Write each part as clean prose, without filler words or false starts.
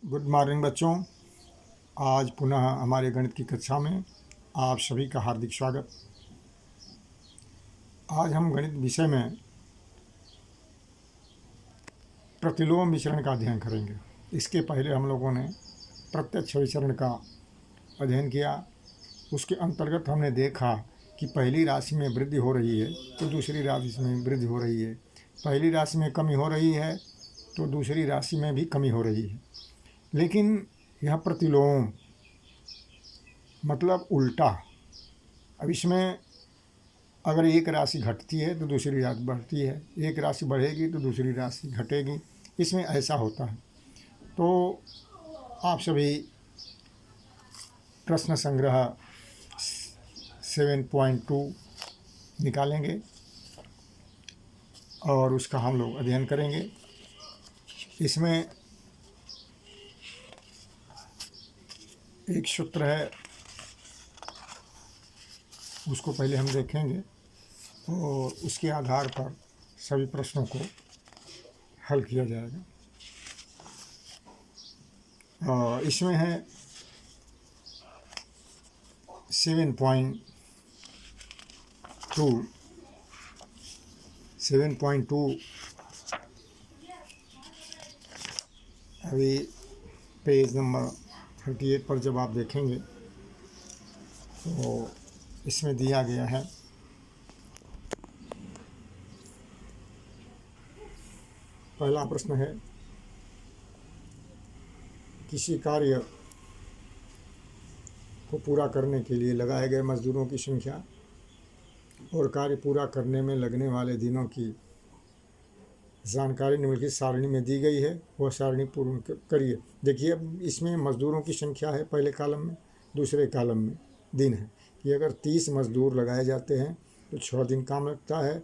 Good morning बच्चों। आज पुनः हमारे गणित की कक्षा में आप सभी का हार्दिक स्वागत। आज हम गणित विषय में प्रतिलोम विचरण का अध्ययन करेंगे। इसके पहले हम लोगों ने प्रत्यक्ष विचरण का अध्ययन किया। उसके अंतर्गत हमने देखा कि पहली राशि में वृद्धि हो रही है तो दूसरी राशि में वृद्धि हो रही है, पहली राशि में कमी हो रही है तो दूसरी राशि में भी कमी हो रही है। लेकिन यह प्रतिलोम मतलब उल्टा। अब इसमें अगर एक राशि घटती है तो दूसरी राशि बढ़ती है, एक राशि बढ़ेगी तो दूसरी राशि घटेगी, इसमें ऐसा होता है। तो आप सभी प्रश्न संग्रह 7.2 निकालेंगे और उसका हम लोग अध्ययन करेंगे। इसमें एक सूत्र है, उसको पहले हम देखेंगे और उसके आधार पर सभी प्रश्नों को हल किया जाएगा। इसमें है 7.2 अभी पेज नंबर 38 पर जब आप देखेंगे तो इसमें दिया गया है पहला प्रश्न है, किसी कार्य को पूरा करने के लिए लगाए गए मजदूरों की संख्या और कार्य पूरा करने में लगने वाले दिनों की जानकारी निम्नलिखित सारणी में दी गई है, वह सारणी पूर्ण करिए। देखिए, अब इसमें मजदूरों की संख्या है पहले कॉलम में, दूसरे कॉलम में दिन है कि अगर 30 मजदूर लगाए जाते हैं तो 6 दिन काम लगता है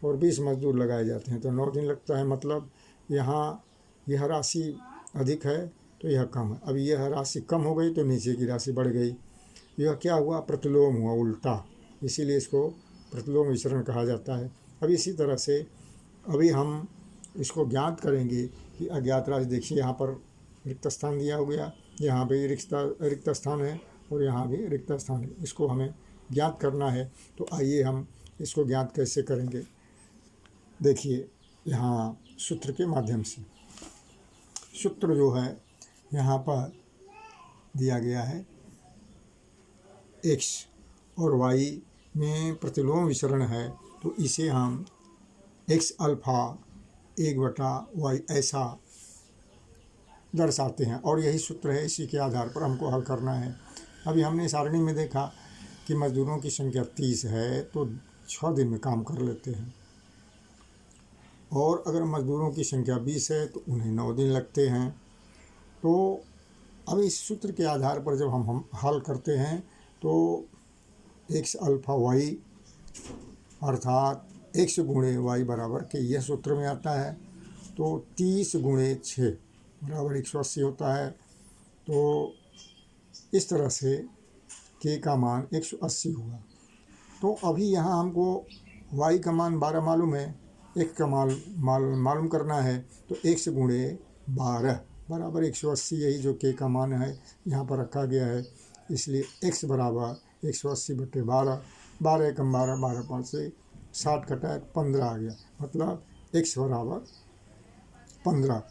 और 20 मजदूर लगाए जाते हैं तो 9 दिन लगता है। मतलब यहाँ यह राशि अधिक है तो यह कम है। अब यह राशि कम हो गई तो नीचे की राशि बढ़ गई। यह क्या हुआ? प्रतिलोम हुआ, उल्टा। इसीलिए इसको प्रतिलोम विचरण कहा जाता है। अब इसी तरह से अभी हम इसको ज्ञात करेंगे कि अज्ञात राशि। देखिए, यहाँ पर रिक्त स्थान दिया हो गया, यहाँ भी रिक्त स्थान है और यहाँ भी रिक्त स्थान है। इसको हमें ज्ञात करना है। तो आइए हम इसको ज्ञात कैसे करेंगे। देखिए, यहाँ सूत्र के माध्यम से सूत्र जो है यहाँ पर दिया गया है, x और y में प्रतिलोम विचरण है तो इसे हम x अल्फा 1/y ऐसा दर्शाते हैं और यही सूत्र है। इसी के आधार पर हमको हल करना है। अभी हमने सारणी में देखा कि मजदूरों की संख्या 30 है तो 6 दिन में काम कर लेते हैं और अगर मजदूरों की संख्या 20 है तो उन्हें 9 दिन लगते हैं। तो अब इस सूत्र के आधार पर जब हम हल करते हैं तो x अल्फा y अर्थात x गुणे y बराबर के यह सूत्र में आता है। तो 30 गुणे 6 बराबर 180 होता है। तो इस तरह से k का मान 180 हुआ। तो अभी यहाँ हमको y का मान 12 मालूम है, x का मालूम करना है। तो x गुणे 12 बराबर 180, यही जो k का मान है यहाँ पर रखा गया है। इसलिए x बराबर 180/12, 12 एकम 12, 12 5 से 60 कटा 15 आ गया। मतलब x बराबर 15।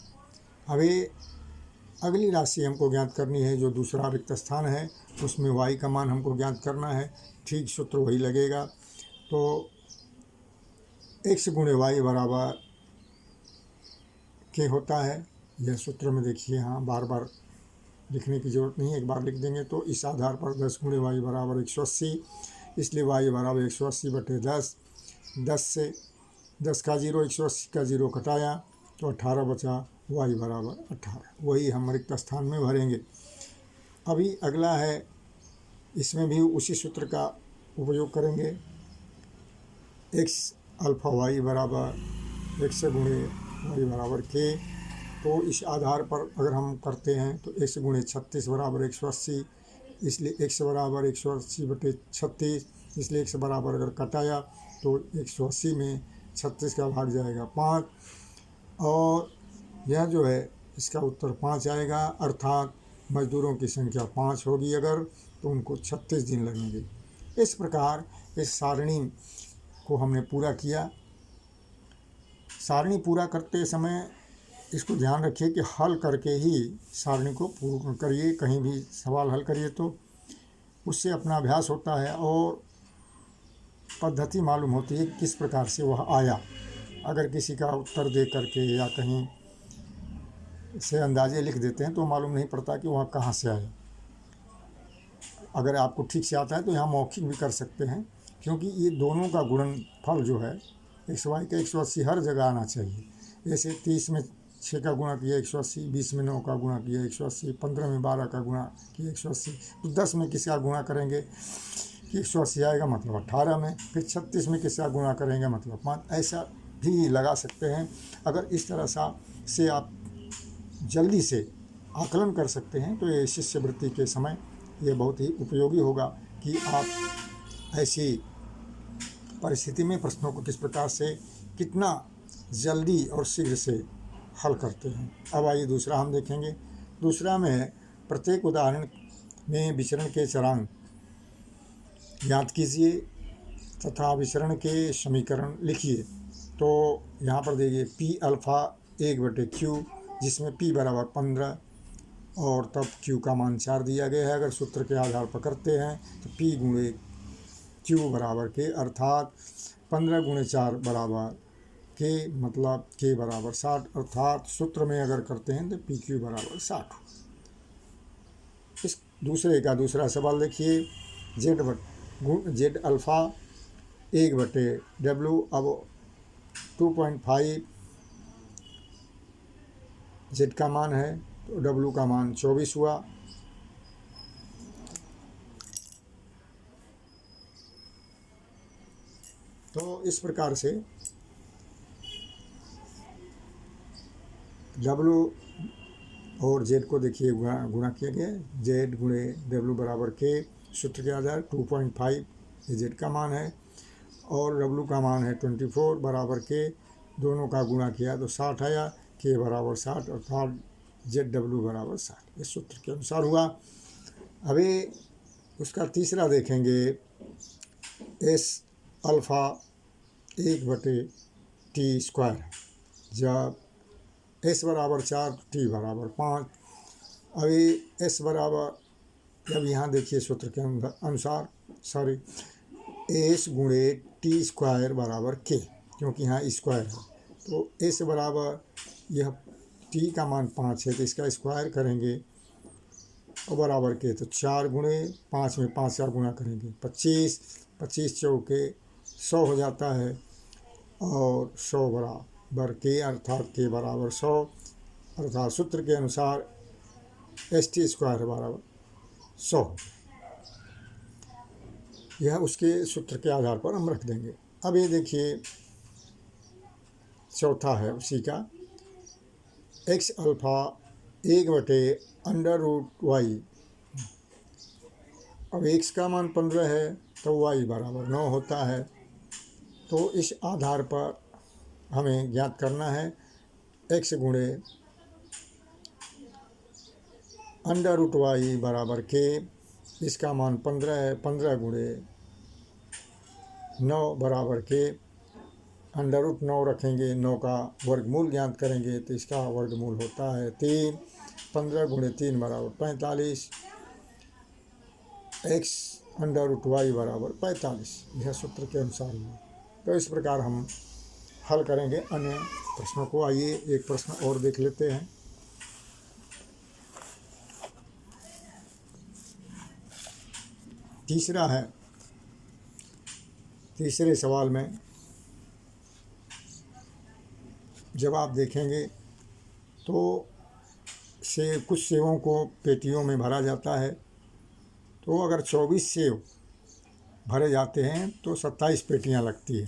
अभी अगली राशि हमको ज्ञात करनी है, जो दूसरा रिक्त स्थान है उसमें y का मान हमको ज्ञात करना है। ठीक सूत्र वही लगेगा। तो x गुणे y बराबर k होता है। यह सूत्र में देखिए, हाँ बार बार लिखने की ज़रूरत नहीं है, एक बार लिख देंगे। तो इस आधार पर 10 गुणे y बराबर 180, इसलिए y बराबर 180/10। 10 से 10 का 0, 180 का 0 कटाया तो 18 बचा, y बराबर 18। वही हम रिक्त स्थान में भरेंगे। अभी अगला है, इसमें भी उसी सूत्र का उपयोग करेंगे। x अल्फा y बराबर x गुणे y बराबर k। तो इस आधार पर अगर हम करते हैं तो x गुणे 36 बराबर 180, इसलिए x बराबर 180/36। इसलिए x बराबर अगर कटाया तो 180 में 36 का भाग जाएगा 5। और यह जो है इसका उत्तर 5 आएगा, अर्थात मजदूरों की संख्या 5 होगी अगर, तो उनको 36 दिन लगेंगे। इस प्रकार इस सारणी को हमने पूरा किया। सारणी पूरा करते समय इसको ध्यान रखिए कि हल करके ही सारणी को पूर्ण करिए। कहीं भी सवाल हल करिए तो उससे अपना अभ्यास होता है और पद्धति मालूम होती है किस प्रकार से वह आया। अगर किसी का उत्तर दे करके या कहीं से अंदाजे लिख देते हैं तो मालूम नहीं पड़ता कि वह कहाँ से आया। अगर आपको ठीक से आता है तो यहाँ मौखिक भी कर सकते हैं, क्योंकि ये दोनों का गुणनफल जो है 122 का 180 हर जगह आना चाहिए। जैसे 30 में 6 का गुणा किया 180, 20 में 9 का गुणा किया 180, 15 में 12 का गुणा किया 180, तो 10 में किसका गुणा करेंगे कि 180 आएगा, मतलब 18 में, फिर 36 में किसका गुणा करेंगे मतलब 5। ऐसा भी लगा सकते हैं। अगर इस तरह से आप जल्दी से आकलन कर सकते हैं तो ये शिष्यवृत्ति के समय ये बहुत ही उपयोगी होगा कि आप ऐसी परिस्थिति में प्रश्नों को किस प्रकार से कितना जल्दी और शीघ्र से हल करते हैं। अब आइए दूसरा हम देखेंगे। दूसरा में है प्रत्येक उदाहरण में विचरण के चरांक ज्ञात कीजिए तथा विचरण के समीकरण लिखिए। तो यहाँ पर देखिए पी अल्फ़ा 1/Q, जिसमें P बराबर 15 और तब Q का मान 4 दिया गया है। अगर सूत्र के आधार पर करते हैं तो P गुणे Q बराबर K, अर्थात 15 गुणे 4 बराबर K, मतलब K बराबर 60, अर्थात सूत्र में अगर करते हैं तो PQ बराबर 60। इस दूसरे का दूसरा सवाल देखिए। Z अल्फ़ा 1/W, अब 2.5 Z का मान है तो W का मान 24 हुआ। तो इस प्रकार से W और Z को देखिए गुणा किया गया। Z गुणे W बराबर K, सूत्र के आधार 2.5 ये Z का मान है और W का मान है 24 बराबर K, दोनों का गुणा किया तो 60 आया। K बराबर 60, अर्थात ZW बराबर 60, इस सूत्र के अनुसार हुआ। अभी उसका तीसरा देखेंगे। S अल्फ़ा 1/T², जब S बराबर 4 तो T बराबर 5। अभी S बराबर, जब यहाँ देखिए सूत्र के अनुसार S गुणे T² बराबर K, क्योंकि यहाँ स्क्वायर है तो S बराबर, यह T का मान 5 है तो इसका स्क्वायर करेंगे और बराबर K, तो 4 गुणे 5 में 5 का गुणा करेंगे 25, 25 चौके 100 हो जाता है और 100 बराबर K, अर्थात K बराबर 100, अर्थात सूत्र के अनुसार ST² बराबर 100। यह उसके सूत्र के आधार पर हम रख देंगे। अब ये देखिए चौथा है उसी का, X अल्फ़ा 1/√y। अब X का मान 15 है तो Y बराबर 9 होता है। तो इस आधार पर हमें ज्ञात करना है X गुणे √y बराबर K, इसका मान 15 है, 15 गुणे 9 बराबर K, √9 रखेंगे, 9 का वर्गमूल ज्ञात करेंगे तो इसका वर्गमूल होता है 3, 15 गुणे 3 बराबर 45, X √y बराबर 45, यह सूत्र के अनुसार हुआ। तो इस प्रकार हम हल करेंगे अन्य प्रश्नों को। आइए एक प्रश्न और देख लेते हैं। तीसरा है, तीसरे सवाल में जब आप देखेंगे तो कुछ सेवों को पेटियों में भरा जाता है। तो अगर 24 सेव भरे जाते हैं तो 27 पेटियां लगती है।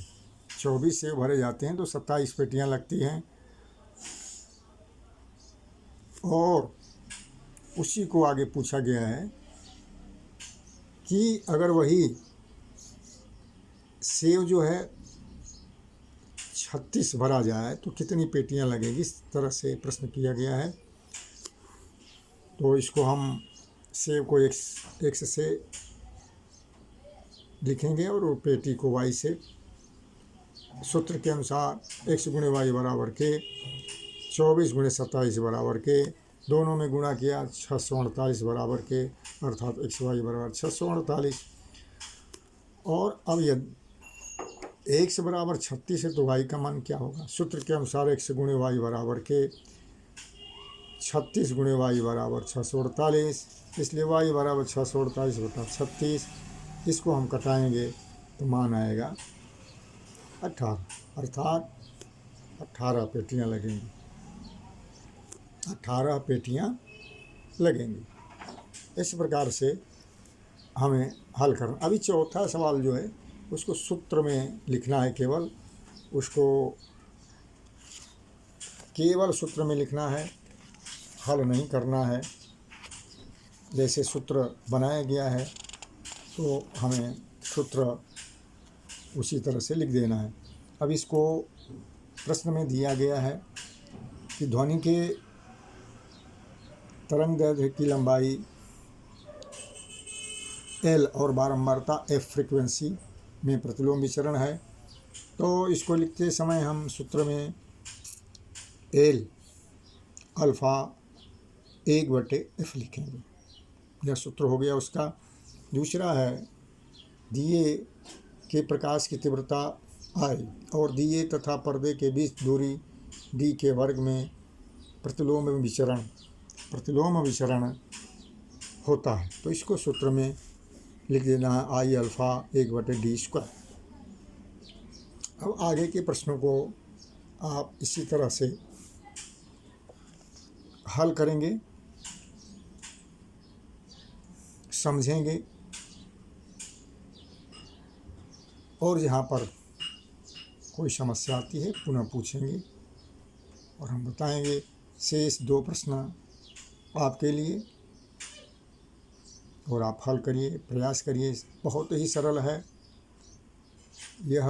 24 सेव भरे जाते हैं तो 27 पेटियां लगती हैं। और उसी को आगे पूछा गया है कि अगर वही सेव जो है 36 भरा जाए तो कितनी पेटियां लगेगी। इस तरह से प्रश्न किया गया है। तो इसको हम सेव को एक्स से लिखेंगे और पेटी को वाई से। सूत्र के अनुसार x गुणे वाई बराबर के 24 गुणे 27 बराबर के, दोनों में गुणा किया 648 बराबर के, अर्थात एक्स वाई बराबर 648। और अब यदि एक्स बराबर 36 है तो वाई का मान क्या होगा? सूत्र के अनुसार x गुणे वाई बराबर के 36 गुणे वाई बराबर 648, इसलिए वाई बराबर 648 बटा 36। इसको हम कटाएंगे तो मान आएगा 18, अर्थात 18 पेटियाँ लगेंगी, 18 पेटियाँ लगेंगी। इस प्रकार से हमें हल करना। अभी चौथा सवाल जो है उसको सूत्र में लिखना है, उसको केवल सूत्र में लिखना है, हल नहीं करना है। जैसे सूत्र बनाया गया है तो हमें सूत्र उसी तरह से लिख देना है। अब इसको प्रश्न में दिया गया है कि ध्वनि के तरंगदैर्घ्य की लंबाई L और बारंबारता F फ्रीक्वेंसी में प्रतिलोम विचरण है। तो इसको लिखते समय हम सूत्र में L अल्फ़ा 1/F लिखेंगे। यह सूत्र हो गया उसका। दूसरा है दिए के प्रकाश की तीव्रता I और दिए तथा पर्दे के बीच दूरी d के वर्ग में प्रतिलोम विचरण होता है। तो इसको सूत्र में लिख देना है I अल्फ़ा 1/d²। अब आगे के प्रश्नों को आप इसी तरह से हल करेंगे, समझेंगे और जहाँ पर कोई समस्या आती है पुनः पूछेंगे और हम बताएंगे। शेष 2 प्रश्न आपके लिए और आप हल करिए, प्रयास करिए। बहुत ही सरल है, यह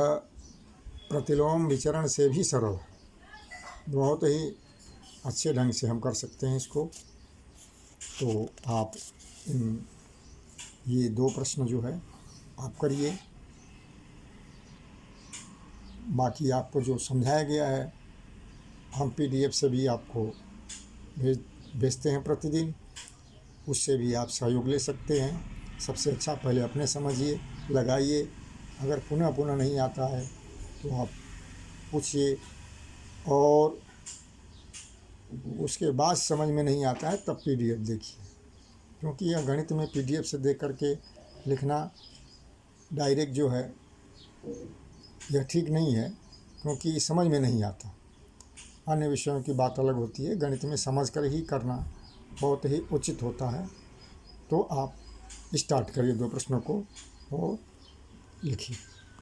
प्रतिलोम विचरण से भी सरल है, बहुत ही अच्छे ढंग से हम कर सकते हैं इसको। तो आप ये 2 प्रश्न जो है आप करिए। बाकी आपको जो समझाया गया है हम PDF से भी आपको भेजते हैं प्रतिदिन, उससे भी आप सहयोग ले सकते हैं। सबसे अच्छा पहले अपने समझिए, लगाइए। अगर पुनः नहीं आता है तो आप पूछिए और उसके बाद समझ में नहीं आता है तब PDF देखिए, क्योंकि यह गणित में PDF से देख करके लिखना डायरेक्ट जो है यह ठीक नहीं है, क्योंकि समझ में नहीं आता। अन्य विषयों की बात अलग होती है, गणित में समझ कर ही करना बहुत ही उचित होता है। तो आप स्टार्ट करिए 2 प्रश्नों को और लिखिए।